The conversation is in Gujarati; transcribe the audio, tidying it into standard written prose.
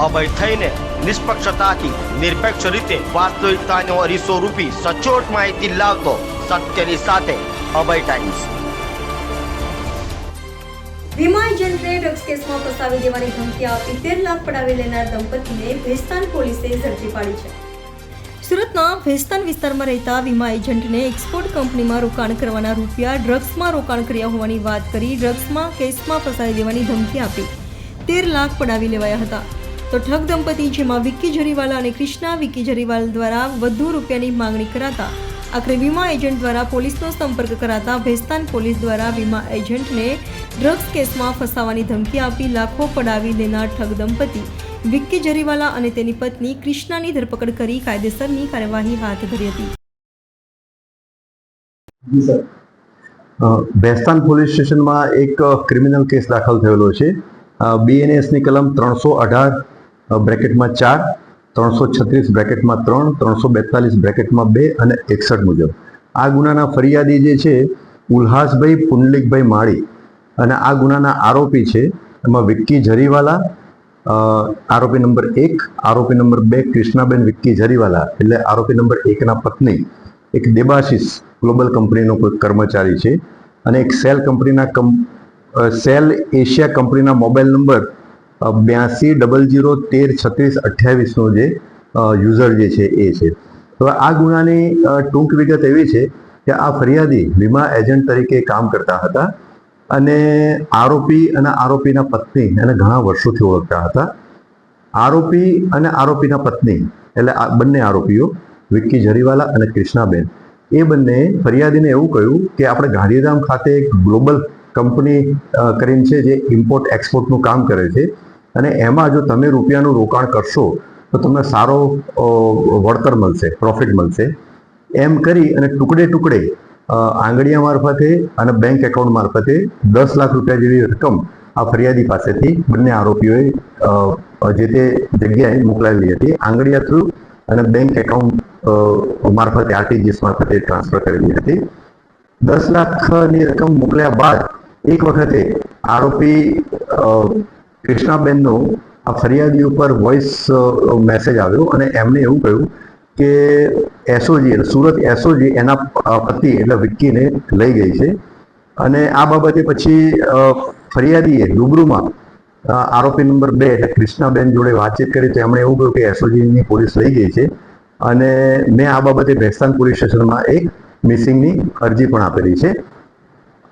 અભય થઈને નિષ્પક્ષતાથી નિરપેક્ષ રીતે વાસ્તવિકતાનો અરીસો રૂપી સચોટ માહિતી લાવતો સત્યની સાથે અભય ટાઈમ્સ। વીમા એજન્ટને ડ્રગ્સ કેસમાં ફસાવી દેવાની ધમકી આપી 13 લાખ પડાવી લેનાર દંપતીને ભેસ્તાન પોલીસે ઝડપી પાડી છે। સુરતના ભેસ્તાન વિસ્તારમાં રહેતા વીમા એજન્ટને એક્સપોર્ટ કંપનીમાં રોકાણ કરવાના રૂપિયા ડ્રગ્સમાં રોકાણ કર્યા હોવાની વાત કરી ડ્રગ્સમાં કેસમાં ફસાવી દેવાની ધમકી આપી 13 લાખ પડાવી લેવાયા હતા। તો ઠગ દંપતી જેમાં વિક્કી જરીવાલા અને કૃષ્ણા વિક્કી જરીવાલ દ્વારા વધુ રૂપિયાની માંગણી કરાતા આખરે વીમા એજન્ટ દ્વારા પોલીસનો સંપર્ક કરાતા ભેસ્તાન પોલીસ દ્વારા વીમા એજન્ટને ડ્રગ્સ કેસમાં ફસાવાની ધમકી આપી લાખો પડાવી લેનાર ઠગ દંપતી વિક્કી જરીવાલા અને તેની પત્ની કૃષ્ણાની ધરપકડ કરી કાયદેસરની કાર્યવાહી હાથ ધરી હતી। ભેસ્તાન પોલીસ સ્ટેશનમાં એક ક્રિમિનલ કેસ દાખલ થયેલો છે। બીએનએસની કલમ 318(4), 336(3), 342(2) અને 61 મુજબ આ ગુનાના ફરિયાદી જે છે ઉલ્હાસભાઈ પુંડલિકભાઈ માળી અને આ ગુનાના આરોપી છે એમાં વિક્કી જરીવાલા આરોપી નંબર 1, આરોપી નંબર 2 કૃષ્ણાબેન વિક્કી જરીવાલા એટલે આરોપી નંબર 1 ના પત્ની એક દેબાશીષ ગ્લોબલ કંપનીનો કોઈ કર્મચારી છે અને એક સેલ એશિયા કંપનીના મોબાઈલ નંબર 8200133628નો જે યુઝર જે છે એ છે। તો આ ગુનાની ટૂંક વિગત એવી છે કે આ ફરિયાદી વીમા એજન્ટ તરીકે કામ કરતા હતા અને આરોપી અને આરોપીના પત્ની એને ઘણા વર્ષોથી ઓળખતા હતા। આરોપી અને આરોપીના પત્ની એટલે આ બંને આરોપીઓ વિક્કી જરીવાલા અને કૃષ્ણાબેન એ બંને ફરિયાદીને એવું કહ્યું કે આપણે ગાંધીધામ ખાતે એક ગ્લોબલ કંપની કરીને છે જે ઇમ્પોર્ટ એક્સપોર્ટનું કામ કરે છે અને એમાં જો તમે રૂપિયાનું રોકાણ કરશો તો તમને સારો વળતર મળશે, પ્રોફિટ મળશે એમ કરી અને ટુકડે ટુકડે આંગળીયા મારફતે અને બેંક એકાઉન્ટ મારફતે 10 લાખ રૂપિયા જેવી રકમ આ ફરિયાદી પાસેથી બંને આરોપીઓએ જે તે જગ્યાએ મોકલાવેલી હતી। આંગળીયા થ્રુ અને બેંક એકાઉન્ટ મારફતે આરટીજીએસ મારફતે ટ્રાન્સફર કરેલી હતી। 10 લાખની રકમ મોકલ્યા બાદ એક વખતે આરોપી કૃષ્ણાબેનનો આ ફરિયાદી ઉપર વોઇસ મેસેજ આવ્યો અને એમને એવું કહ્યું કે એસઓજી સુરત એસઓજી એના પતિ એટલે વિક્કીને લઈ ગઈ છે અને આ બાબતે પછી ફરિયાદીએ રૂબરૂમાં આરોપી નંબર 2 એટલે કૃષ્ણાબેન જોડે વાતચીત કરી તો એમણે એવું કહ્યું કે એસઓજીની પોલીસ લઈ ગઈ છે અને મેં આ બાબતે ભેસ્તાન પોલીસ સ્ટેશનમાં એક મિસિંગની અરજી પણ આપેલી છે।